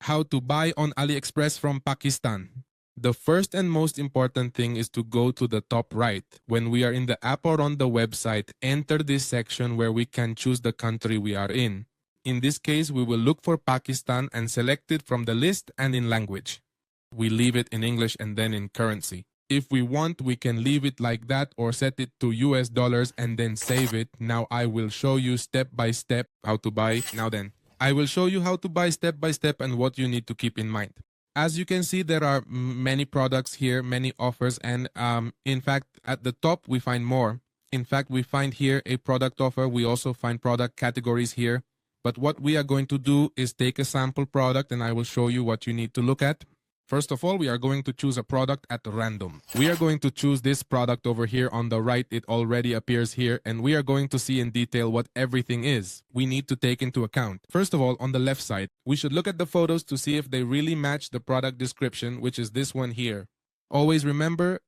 How to buy on AliExpress from Pakistan. The first and most important thing is to go to the top right. When we are in the app or on the website, enter this section where we can choose the country we are in. In this case, we will look for Pakistan and select it from the list and in language. We leave it in English and then in currency. If we want, we can leave it like that or set it to US dollars and then save it. Now I will show you step by step how to buy. Now then, I will show you how to buy step by step and what you need to keep in mind. As you can see, there are many products here, many offers, and in fact, at the top, we find more. In fact, we find here a product offer. We also find product categories here. But what we are going to do is take a sample product and I will show you what you need to look at. First of all, we are going to choose a product at random. We are going to choose this product over here on the right. It already appears here, and we are going to see in detail what everything is we need to take into account. First of all, on the left side, we should look at the photos to see if they really match the product description, which is this one here. Always remember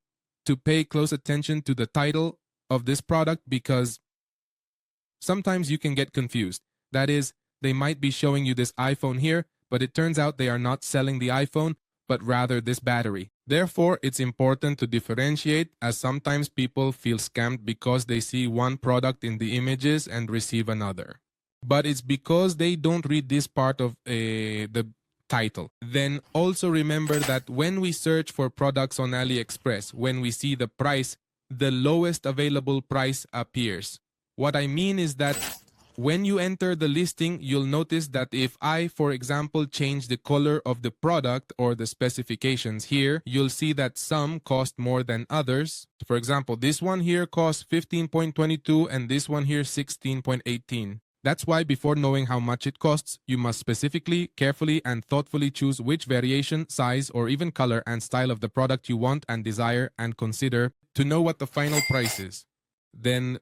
to pay close attention to the title of this product because sometimes you can get confused. That is, they might be showing you this iPhone here, but it turns out they are not selling the iPhone, but rather this battery. Therefore, it's important to differentiate, as sometimes people feel scammed because they see one product in the images and receive another. But it's because they don't read this part of the title. Then also remember that when we search for products on AliExpress, when we see the price, the lowest available price appears. What I mean is that when you enter the listing, you'll notice that if I, for example, change the color of the product or the specifications here, you'll see that some cost more than others. For example, this one here costs 15.22 and this one here 16.18. That's why before knowing how much it costs, you must specifically, carefully, and thoughtfully choose which variation, size, or even color and style of the product you want and desire and consider to know what the final price is. Then,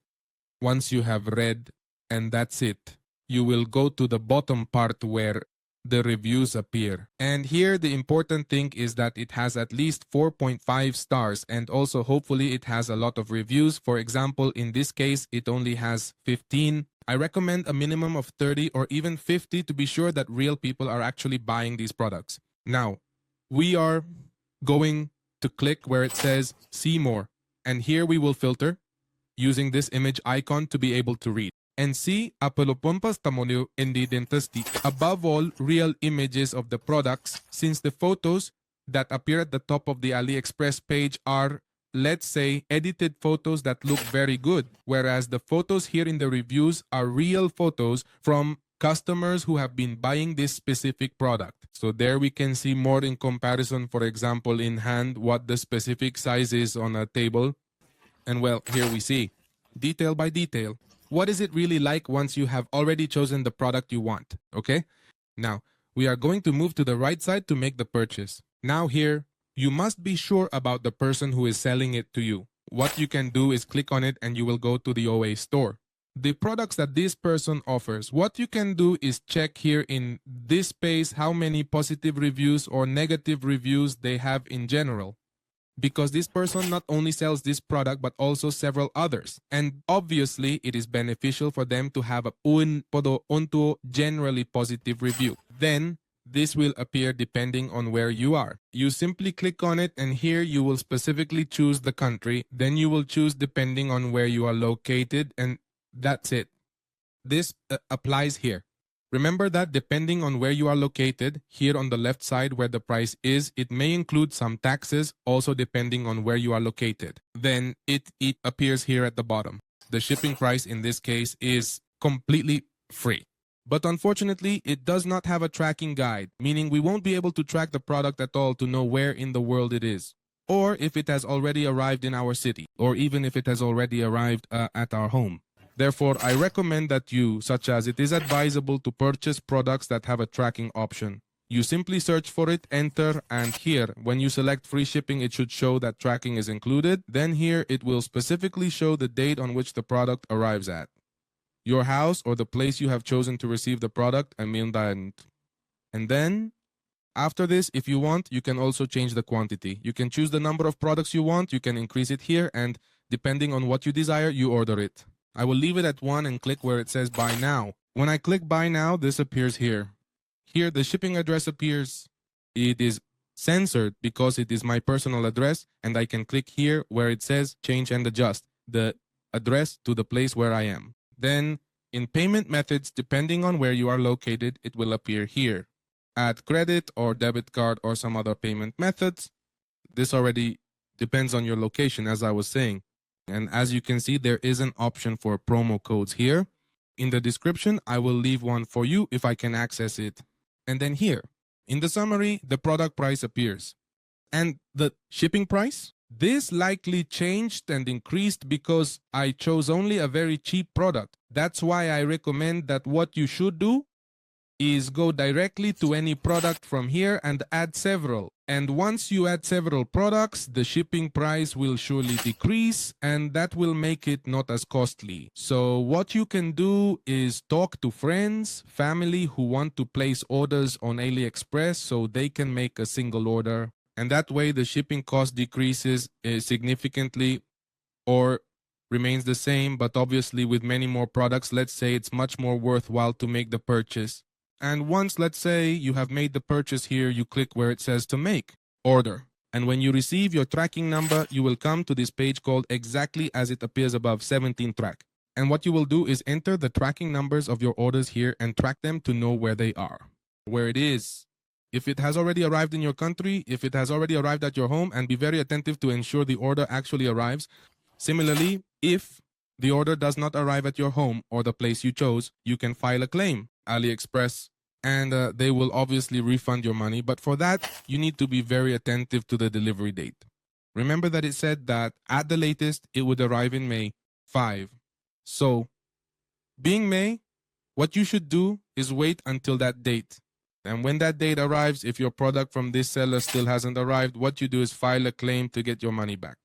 once you have read, and that's it, you will go to the bottom part where the reviews appear. And here the important thing is that it has at least 4.5 stars and also hopefully it has a lot of reviews. For example, in this case, it only has 15. I recommend a minimum of 30 or even 50 to be sure that real people are actually buying these products. Now, we are going to click where it says see more. And here we will filter using this image icon to be able to read. And see apelopompas tamonio indidentasti. Above all, real images of the products, since the photos that appear at the top of the AliExpress page are, let's say, edited photos that look very good, whereas the photos here in the reviews are real photos from customers who have been buying this specific product. So there we can see more in comparison, for example, in hand, what the specific size is on a table. And well, here we see, detail by detail. What is it really like once you have already chosen the product you want, okay? Now, we are going to move to the right side to make the purchase. Now here, you must be sure about the person who is selling it to you. What you can do is click on it and you will go to the OA store. The products that this person offers, what you can do is check here in this space how many positive reviews or negative reviews they have in general. Because this person not only sells this product but also several others. And obviously, it is beneficial for them to have a generally positive review. Then, this will appear depending on where you are. You simply click on it and here you will specifically choose the country. Then you will choose depending on where you are located and that's it. This applies here. Remember that depending on where you are located, here on the left side where the price is, it may include some taxes, also depending on where you are located. Then it appears here at the bottom. The shipping price in this case is completely free. But unfortunately, it does not have a tracking guide, meaning we won't be able to track the product at all to know where in the world it is, or if it has already arrived in our city, or even if it has already arrived at our home. Therefore, I recommend that you, such as it is advisable to purchase products that have a tracking option. You simply search for it, enter, and here, when you select free shipping, it should show that tracking is included. Then here, it will specifically show the date on which the product arrives at. Your house or the place you have chosen to receive the product, and then, after this, if you want, you can also change the quantity. You can choose the number of products you want, you can increase it here, and depending on what you desire, you order it. I will leave it at 1 and click where it says buy now. When I click buy now, this appears here. Here, the shipping address appears. It is censored because it is my personal address, and I can click here where it says change and adjust the address to the place where I am. Then in payment methods, depending on where you are located, it will appear here. Add credit or debit card or some other payment methods. This already depends on your location, as I was saying. And as you can see, there is an option for promo codes here. In the description, I will leave one for you if I can access it. And then here, in the summary, the product price appears. And the shipping price? This likely changed and increased because I chose only a very cheap product. That's why I recommend that what you should do is go directly to any product from here and add several. And once you add several products, the shipping price will surely decrease, and that will make it not as costly. So what you can do is talk to friends, family who want to place orders on AliExpress so they can make a single order. And that way the shipping cost decreases significantly or remains the same, but obviously with many more products, let's say it's much more worthwhile to make the purchase. And once, let's say, you have made the purchase here, you click where it says to make order. And when you receive your tracking number, you will come to this page called exactly as it appears above, 17 track. And what you will do is enter the tracking numbers of your orders here and track them to know where they are, where it is, if it has already arrived in your country, if it has already arrived at your home, and be very attentive to ensure the order actually arrives. Similarly, if the order does not arrive at your home or the place you chose, you can file a claim, AliExpress, and they will obviously refund your money. But for that, you need to be very attentive to the delivery date. Remember that it said that at the latest, it would arrive in May 5. So, being May, what you should do is wait until that date. And when that date arrives, if your product from this seller still hasn't arrived, what you do is file a claim to get your money back.